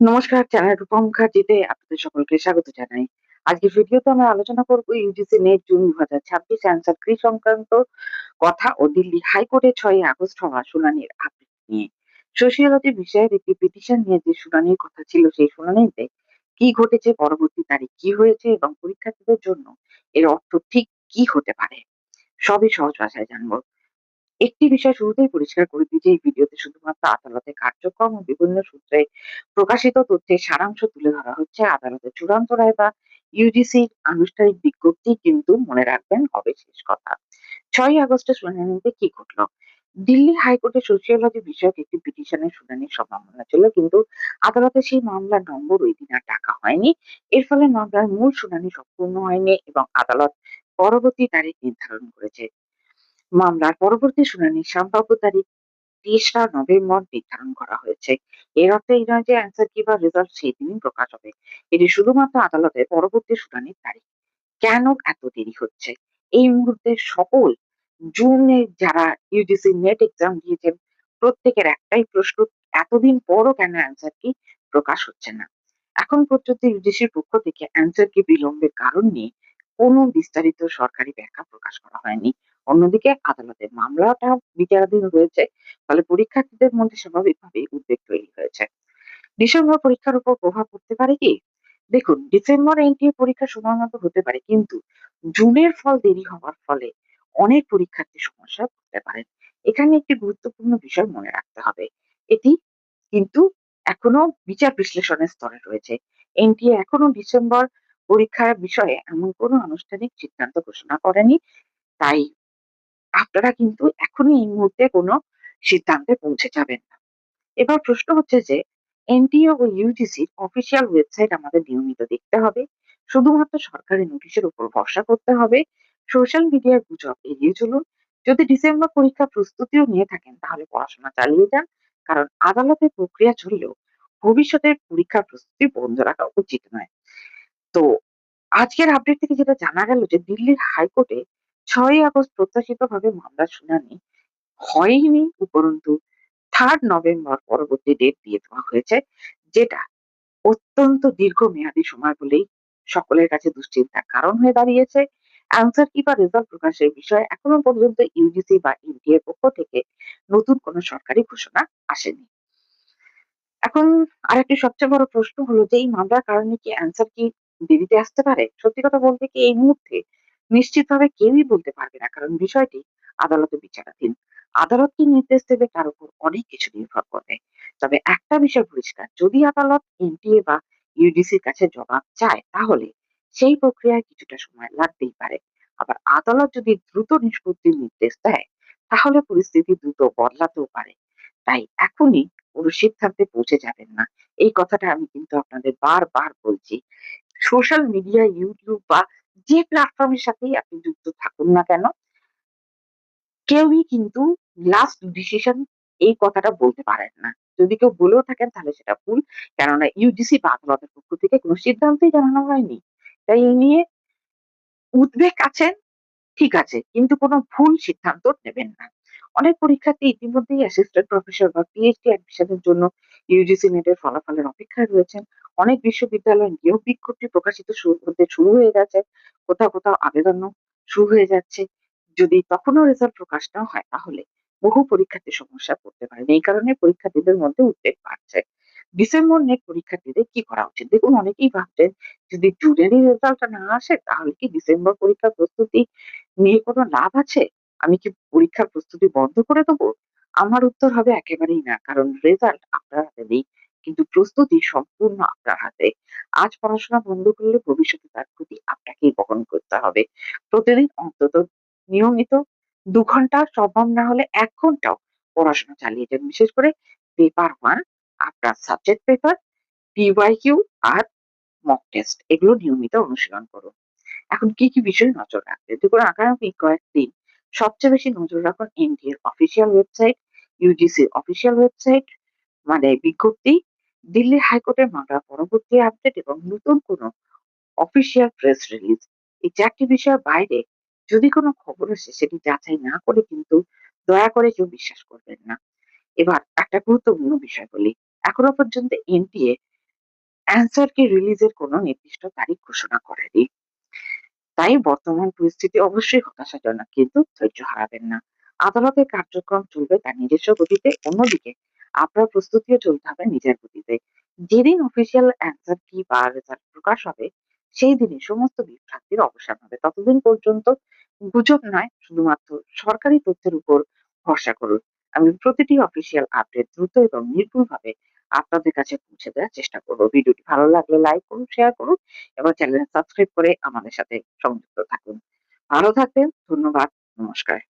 নমস্কার, চ্যানেল রূপম মুখার্জিতে আপনাদের সকলকে স্বাগত জানাই। আজকের ভিডিওতে আমরা আলোচনা করব ইউজিসি নেট জুন 2026 অ্যান্সার কি সংক্রান্ত কথা ও দিল্লি হাইকোর্টে 6 আগস্ট হওয়া শুনানির আপডেট নিয়ে। সোশিওলজি বিষয়ের একটি পিটিশন নিয়ে যে শুনানির কথা ছিল সেই শুনানিতে কি ঘটেছে, পরবর্তী তারিখ কি হয়েছে এবং পরীক্ষার্থীদের জন্য এর অর্থ ঠিক কি হতে পারে, সবই সহজ ভাষায় জানবো। একটি বিষয় শুরুতেই পরিষ্কার করে দিই যে এই ভিডিওতে শুধুমাত্র আদালতের কার্যক্রম ও বিভিন্ন সূত্রে প্রকাশিত তথ্যের সারাংশ তুলে ধরা হচ্ছে। আদালতের চূড়ান্ত রায় বা ইউজিসির আনুষ্ঠানিক বিজ্ঞপ্তি কিন্তু মনে রাখবেন হবে শেষ কথা। 6ই আগস্টের শুনানিতে কি ঘটলো? দিল্লি হাইকোর্টে সোশিওলজি বিষয়ক একটি পিটিশনের শুনানির সম্ভাবনা ছিল, কিন্তু আদালতে সেই মামলার নম্বর ওই দিন আর ডাকা হয়নি। এর ফলে মামলার মূল শুনানি সম্পূর্ণ হয়নি এবং আদালত পরবর্তী তারিখ নির্ধারণ করেছে। মামলার পরবর্তী শুনানির সম্ভাব্য তারিখ ৩রা নভেম্বর নির্ধারণ করা হয়েছে। এর অর্থ এই নয় যে অ্যান্সার কি বা রেজাল্ট সেই দিনই প্রকাশ হবে। এটি শুধুমাত্র আদালতের পরবর্তী শুনানির তারিখ। কেন এত দেরি হচ্ছে? এই মুহূর্তে সকল জুনে যারা ইউজিসি নেট এক্সাম দিয়েছেন প্রত্যেকের একটাই প্রশ্ন, এতদিন পরও কেন অ্যান্সার কি প্রকাশ হচ্ছে না? এখন পর্যন্ত ইউজিসির পক্ষ থেকে অ্যান্সার কি বিলম্বের কারণ নিয়ে কোনো বিস্তারিত সরকারি ব্যাখ্যা প্রকাশ করা হয়নি। অন্যদিকে আদালতের মামলাটা বিচারাধীন রয়েছে, ফলে পরীক্ষার্থীদের মধ্যে স্বাভাবিকভাবেই উদ্বেগ তৈরি হয়েছে। ডিসেম্বর পরীক্ষার উপর প্রভাব পড়তে পারে কি? দেখুন, ডিসেম্বর এনটিএ পরীক্ষা সময়মতো হতে পারে, কিন্তু জুনের ফল দেরি হওয়ার ফলে অনেক পরীক্ষার্থী সমস্যায় পড়তে পারেন। এখানে একটি গুরুত্বপূর্ণ বিষয় মনে রাখতে হবে। এটি কিন্তু এখনো বিচার বিশ্লেষণের স্তরে রয়েছে। এনটিএ এখনো ডিসেম্বর পরীক্ষার বিষয়ে এমন কোনো আনুষ্ঠানিক সিদ্ধান্ত ঘোষণা করেনি। তাই আপনারা কিন্তু এখনই এই মুহূর্তে কোনো সিদ্ধান্তে পৌঁছে যাবেন না। এবার প্রশ্ন হচ্ছে যে এনটিএ ও ইউজিসির অফিসিয়াল ওয়েবসাইট আমাদের নিয়মিত দেখতে হবে। শুধুমাত্র সরকারি নোটিশের উপর ভরসা করতে হবে। সোশ্যাল মিডিয়ার গুজব এড়িয়ে চলুন। যদি ডিসেম্বর পরীক্ষা প্রস্তুতিও নিয়ে থাকেন তাহলে পড়াশোনা চালিয়ে যান, কারণ আদালতের প্রক্রিয়া চললেও ভবিষ্যতের পরীক্ষার প্রস্তুতি বন্ধ রাখা উচিত নয়। তো আজকের আপডেট থেকে যেটা জানা গেল যে দিল্লির হাইকোর্টে 6ই আগস্ট প্রত্যাশিতভাবে মামলার শুনানি হয়নি, উপরন্তু 3rd নভেম্বর পরবর্তী ডেট দিয়ে দেওয়া হয়েছে, যেটা অত্যন্ত দীর্ঘমেয়াদী সময় বলেই সকলের কাছে দুশ্চিন্তার কারণ হয়ে দাঁড়িয়েছে। অ্যান্সার কি বা রেজাল্ট প্রকাশের বিষয়ে এখনো পর্যন্ত ইউজিসি বা এনটিএ এর পক্ষ থেকে নতুন কোনো সরকারি ঘোষণা আসেনি। এখন আরেকটি সবচেয়ে বড় প্রশ্ন হলো যে এই মামলার কারণে কি অ্যান্সার কি দেরিতে আসতে পারে? সত্যি কথা বলতে কি এই মুহূর্তে নিশ্চিতভাবে কেউই বলতে পারবে না, কারণ বিষয়টি আদালতে বিচারাধীন। আদালত কি নির্দেশ দেবে তার উপর অনেক কিছু নির্ভর করবে। তবে একটা বিষয় পরিষ্কার, যদি আদালত এনটিএ বা ইউজিসির কাছে জবাব চায় তাহলে সেই প্রক্রিয়ায় কিছুটা সময় লাগতেই পারে। আবার আদালত যদি দ্রুত নিষ্পত্তির নির্দেশ দেয় তাহলে পরিস্থিতি দ্রুত বদলাতেও পারে। তাই এখনই কোনো সিদ্ধান্তে পৌঁছে যাবেন না। এই কথাটা আমি কিন্তু আপনাদের বারবার বলছি। সোশ্যাল মিডিয়া, ইউটিউব বা যে প্ল্যাটফর্মের সাথেই আপনি যুক্ত থাকুন না কেন, কেউই কিন্তু লাস্ট ডিসিশন এই কথাটা বলতে পারেন না। যদি কেউ বলেও থাকেন তাহলে সেটা ভুল। কেননা ইউজিসি বা আদালতের পক্ষ থেকে কোনো সিদ্ধান্তই জানানো হয়নি। তাই এই নিয়ে উদ্বেগ আছেন, ঠিক আছে, কিন্তু কোনো ভুল সিদ্ধান্ত নেবেন না। অনেক পরীক্ষার্থী ইতিমধ্যেই অ্যাসিস্ট্যান্ট প্রফেসর বা পিএইচডি অ্যাডমিশনের জন্য ইউজিসি নেটের ফলাফলের অপেক্ষায় রয়েছেন। অনেক বিশ্ববিদ্যালয়ে নিয়োগ বিজ্ঞপ্তি প্রকাশিত হতে শুরু হয়ে গেছে। কোথাও, কোথাও আবেদনও শুরু হয়ে যাচ্ছে। যদি তখনও রেজাল্ট প্রকাশ না হয় তাহলে বহু পরীক্ষার্থী সমস্যায় পড়তে পারেন। এই কারণে পরীক্ষার্থীদের মধ্যে উদ্বেগ বাড়ছে। ডিসেম্বর নেট পরীক্ষার্থীদের কি করা উচিত? দেখুন, অনেকেই ভাবছেন যদি জুনেরই রেজাল্টটা না আসে তাহলে কি ডিসেম্বর পরীক্ষার প্রস্তুতি নিয়ে কোনো লাভ আছে? আমি কি পরীক্ষার প্রস্তুতি বন্ধ করে দেবো? আমার উত্তর হবে একেবারেই না। কারণ রেজাল্ট আপনার হাতে নেই। কিন্তু প্রস্তুতি সম্পূর্ণ আপনার হাতে। আজ পড়াশোনা বন্ধ করলে ভবিষ্যতে তার ক্ষতি আপনাকেই বহন করতে হবে। প্রতিদিন অন্তত নিয়মিত ২ ঘন্টা, সম্ভব না হলে ১ ঘন্টাও পড়াশোনা চালিয়ে যান। বিশেষ করে পেপার 1, আপনার সাবজেক্ট পেপার, পিওয়াইকিউ আর মক টেস্ট এগুলো নিয়মিত অনুশীলন করুন। এখন কি, কি বিষয়ে নজর রাখবেন? দেখুন, আগামী কয়েকদিন সবচেয়ে বেশি নজর রাখুন এনটিএর অফিসিয়াল ওয়েবসাইট, ইউজিসির অফিসিয়াল ওয়েবসাইট মানে বিজ্ঞপ্তি, দিল্লি হাইকোর্টের মামলার পরবর্তী আপডেট এবং নতুন কোনো অফিসিয়াল প্রেস রিলিজ। এই ৪ টি বিষয়ের বাইরে যদি কোনো খবর আসে সেটি যাচাই না করে কিন্তু দয়া করে কেউ বিশ্বাস করবেন না। এবার একটা গুরুত্বপূর্ণ বিষয় বলি। এখনো পর্যন্ত এনটিএ অ্যান্সার কি রিলিজের কোনো নির্দিষ্ট তারিখ ঘোষণা করেনি। তাই বর্তমান পরিস্থিতি অবশ্যই হতাশাজনক, কিন্তু ধৈর্য হারাবেন না। আদালতের কার্যক্রম চলবে তার নিজস্ব গতিতে, অন্যদিকে আপনার প্রস্তুতিও চলতে হবে নিজের গতিতে। যেদিন অফিসিয়াল অ্যান্সার কি বা রেজাল্ট প্রকাশ হবে, সেই দিনই সমস্ত বিভ্রান্তির অবসান হবে। ততদিন পর্যন্ত গুজব নয়, শুধুমাত্র সরকারি তথ্যের উপর ভরসা করুন। আমি প্রতিটি অফিসিয়াল আপডেট দ্রুত এবং নির্ভুলভাবে আপনাদের কাছে পৌঁছে দেওয়ার চেষ্টা করব। ভিডিওটি ভালো লাগলে লাইক করুন, শেয়ার করুন এবং চ্যানেল সাবস্ক্রাইব করে আমাদের সাথে সংযুক্ত থাকুন। ভালো থাকবেন। ধন্যবাদ। নমস্কার।